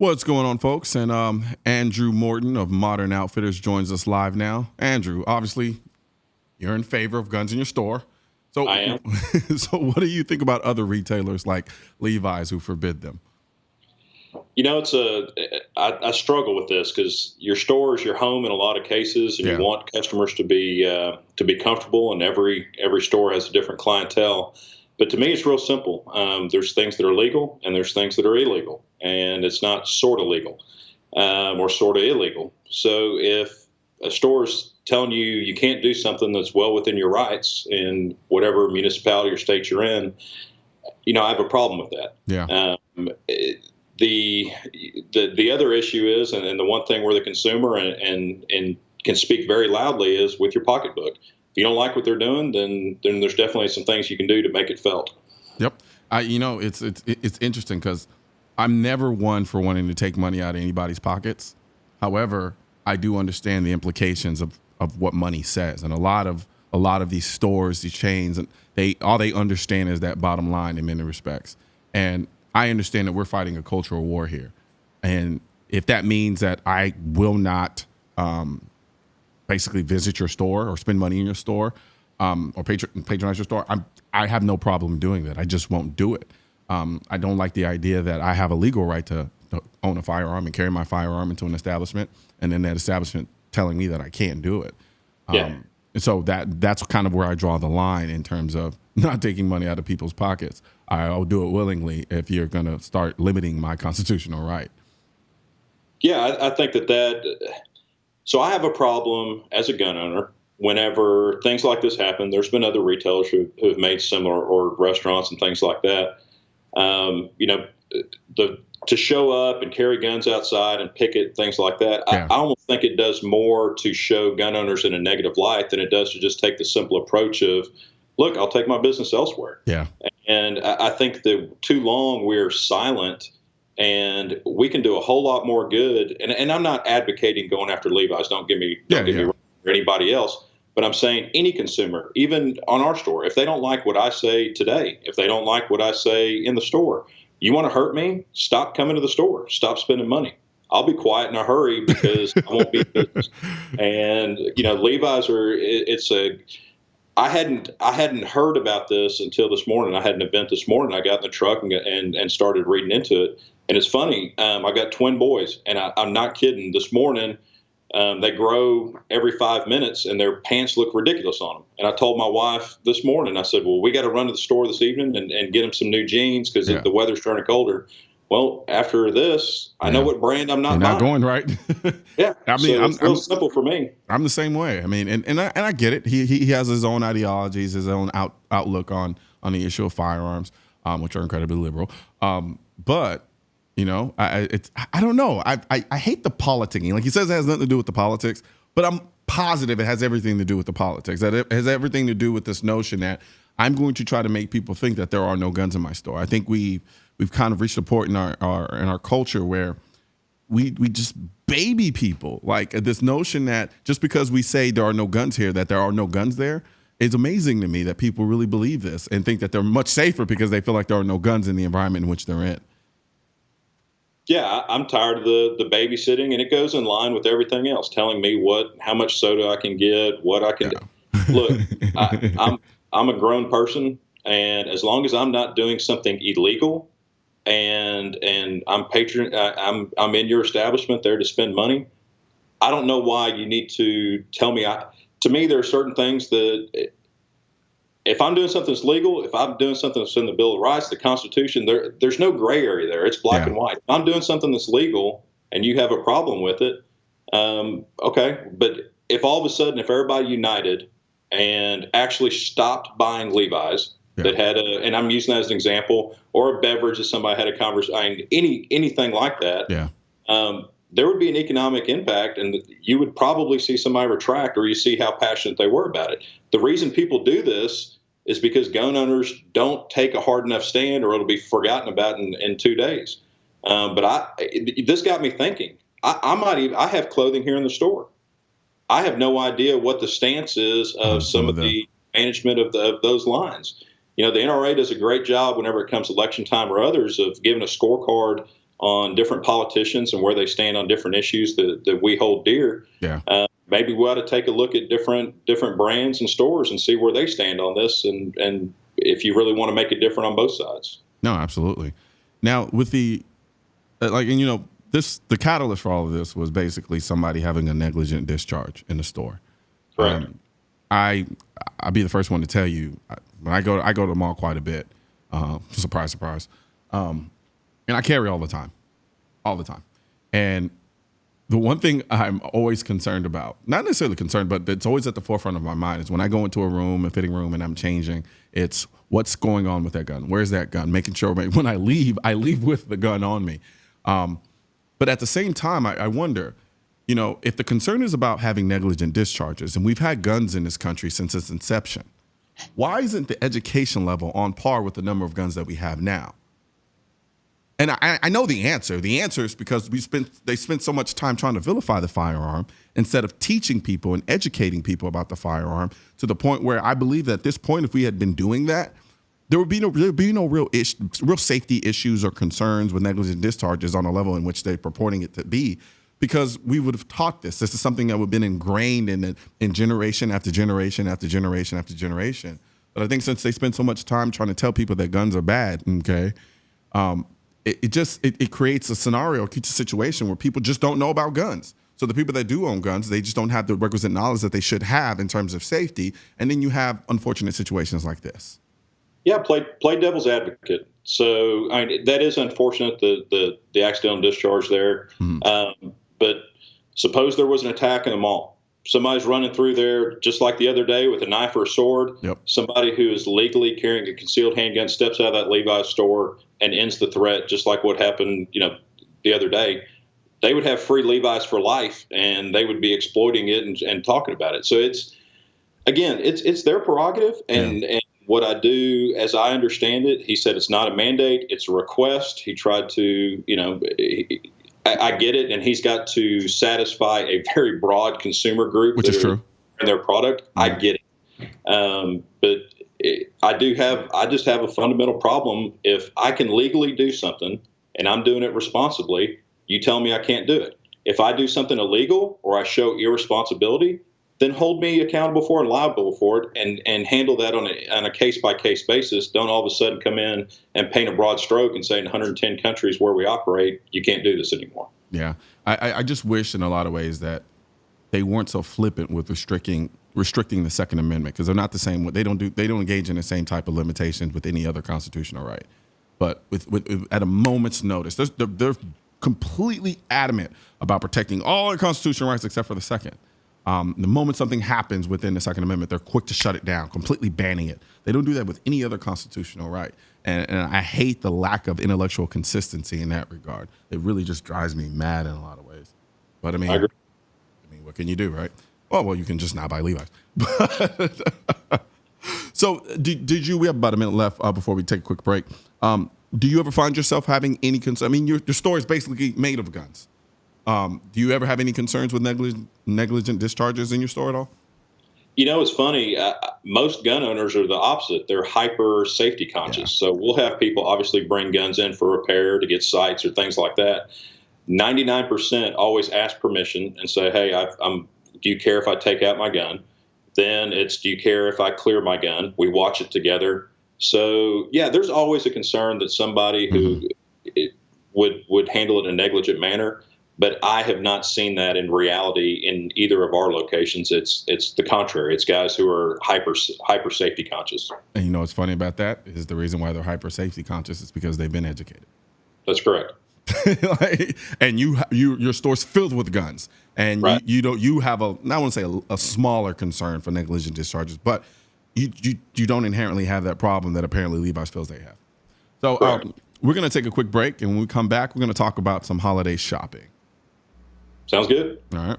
What's going on, folks? And Andrew Morton of Modern Outfitters joins us live now. Andrew, obviously, you're in favor of guns in your store. So, I am. so what do you think about other retailers like Levi's who forbid them? I struggle with this because your store is your home in a lot of cases, and Yeah. you want customers to be comfortable. And every store has a different clientele. But to me, it's real simple. There's things that are legal, and there's things that are illegal, and it's not sort of legal or sort of illegal. So if a store is telling you you can't do something that's well within your rights in whatever municipality or state you're in, I have a problem with that. Yeah. The other issue is, and the one thing where the consumer and can speak very loudly is with your pocketbook. If you don't like what they're doing, then there's definitely some things you can do to make it felt. Yep. It's interesting because I'm never one for wanting to take money out of anybody's pockets. However, I do understand the implications of what money says, and a lot of these stores, these chains, and all they understand is that bottom line in many respects. And I understand that we're fighting a cultural war here, and if that means that I will not basically visit your store or spend money in your store or patronize your store, I have no problem doing that. I just won't do it. I don't like the idea that I have a legal right to own a firearm and carry my firearm into an establishment, and then that establishment telling me that I can't do it. Yeah. And so that's kind of where I draw the line in terms of not taking money out of people's pockets. I'll do it willingly if you're going to start limiting my constitutional right. Yeah, I think that. So I have a problem as a gun owner whenever things like this happen. There's been other retailers who have made similar, or restaurants and things like that. To show up and carry guns outside and picket, things like that. Yeah. I almost think it does more to show gun owners in a negative light than it does to just take the simple approach of, look, I'll take my business elsewhere. Yeah. And I think that too long we're silent, and we can do a whole lot more good. And I'm not advocating going after Levi's. Don't get me wrong, or anybody else. But I'm saying any consumer, even on our store, if they don't like what I say today, if they don't like what I say in the store, you want to hurt me? Stop coming to the store. Stop spending money. I'll be quiet in a hurry because I won't be in business. And Levi's I hadn't heard about this until this morning. I had an event this morning. I got in the truck and started reading into it. And it's funny. I got twin boys, and I'm not kidding. This morning, they grow every 5 minutes, and their pants look ridiculous on them. And I told my wife this morning, I said, well, we got to run to the store this evening and get them some new jeans because the weather's turning colder. Well, after this, I know what brand I'm not buying. Going right. Yeah. I mean, it's real simple for me. I'm the same way. I mean, and I get it. He has his own ideologies, his own outlook on the issue of firearms, which are incredibly liberal. But I don't know. I hate the politicking. Like he says, it has nothing to do with the politics, but I'm positive it has everything to do with the politics. That it has everything to do with this notion that I'm going to try to make people think that there are no guns in my store. I think we've kind of reached a point in our culture where we just baby people. Like this notion that just because we say there are no guns here, that there are no guns there. It's amazing to me that people really believe this and think that they're much safer because they feel like there are no guns in the environment in which they're in. Yeah, I'm tired of the babysitting, and it goes in line with everything else, telling me how much soda I can get, what I can do. Look, I'm a grown person, and as long as I'm not doing something illegal, and I'm in your establishment there to spend money, I don't know why you need to tell me. To me, there are certain things that if I'm doing something that's legal, if I'm doing something that's in the Bill of Rights, the Constitution, there's no gray area there. It's black and white. If I'm doing something that's legal and you have a problem with it, okay. But if all of a sudden, if everybody united and actually stopped buying Levi's that had and I'm using that as an example, or a beverage that somebody had a conversation, anything like that, there would be an economic impact, and you would probably see somebody retract, or you see how passionate they were about it. The reason people do this is because gun owners don't take a hard enough stand, or it'll be forgotten about in 2 days. This got me thinking. I have clothing here in the store. I have no idea what the stance is of some of the management of those lines. The NRA does a great job whenever it comes to election time or others of giving a scorecard on different politicians and where they stand on different issues that we hold dear. Yeah. Maybe we ought to take a look at different brands and stores and see where they stand on this, and if you really want to make it different on both sides. No, absolutely. Now, with the the catalyst for all of this was basically somebody having a negligent discharge in the store. Correct. I'll be the first one to tell you, when I go to the mall quite a bit. Surprise, surprise. And I carry all the time. And the one thing I'm always concerned about, not necessarily concerned, but it's always at the forefront of my mind, is when I go into a fitting room, and I'm changing, it's what's going on with that gun? Where's that gun? Making sure when I leave with the gun on me. But at the same time, I wonder, if the concern is about having negligent discharges, and we've had guns in this country since its inception, why isn't the education level on par with the number of guns that we have now? And I know the answer. The answer is because they spent so much time trying to vilify the firearm instead of teaching people and educating people about the firearm, to the point where I believe that at this point, if we had been doing that, there would be no real safety issues or concerns with negligent discharges on a level in which they're purporting it to be, because we would have taught this. This is something that would have been ingrained in generation after generation after generation after generation. But I think since they spend so much time trying to tell people that guns are bad, okay, it creates a scenario, it creates a situation where people just don't know about guns. So the people that do own guns, they just don't have the requisite knowledge that they should have in terms of safety. And then you have unfortunate situations like this. Yeah, play devil's advocate. So that is unfortunate, the accidental discharge there. Mm-hmm. But suppose there was an attack in a mall. Somebody's running through there just like the other day with a knife or a sword. Yep. Somebody who is legally carrying a concealed handgun steps out of that Levi store and ends the threat, just like what happened, the other day. They would have free Levi's for life, and they would be exploiting it and talking about it. So it's their prerogative. And what I do, as I understand it, he said it's not a mandate, it's a request. He tried to, I get it, and he's got to satisfy a very broad consumer group, which is true, in their product. Mm-hmm. I get it, but I just have a fundamental problem. If I can legally do something and I'm doing it responsibly, you tell me I can't do it. If I do something illegal or I show irresponsibility, then hold me accountable for and liable for it, and handle that on a case-by-case basis. Don't all of a sudden come in and paint a broad stroke and say in 110 countries where we operate, you can't do this anymore. Yeah. I just wish in a lot of ways that they weren't so flippant with restricting the Second Amendment, because they're not the same. They don't engage in the same type of limitations with any other constitutional right. But with at a moment's notice, they're completely adamant about protecting all their constitutional rights except for the second. The moment something happens within the Second Amendment, they're quick to shut it down, completely banning it. They don't do that with any other constitutional right. And I hate the lack of intellectual consistency in that regard. It really just drives me mad in a lot of ways. But I agree. What can you do, right? Well, you can just not buy Levi's. So did you, we have about a minute left before we take a quick break. Do you ever find yourself having any concern? I mean, your store is basically made of guns. Do you ever have any concerns with negligent discharges in your store at all? It's funny. Most gun owners are the opposite. They're hyper safety conscious. Yeah. So we'll have people obviously bring guns in for repair to get sights or things like that. 99% always ask permission and say, hey, do you care if I take out my gun? Then it's, do you care if I clear my gun? We watch it together. So, yeah, there's always a concern that somebody who would handle it in a negligent manner. But I have not seen that in reality in either of our locations. It's the contrary. It's guys who are hyper safety conscious. And you know what's funny about that is the reason why they're hyper safety conscious is because they've been educated. That's correct. And your store's filled with guns, and right. you have I want to say a smaller concern for negligent discharges, but you don't inherently have that problem that apparently Levi's feels they have. So we're going to take a quick break, and when we come back, we're going to talk about some holiday shopping. Sounds good. All right.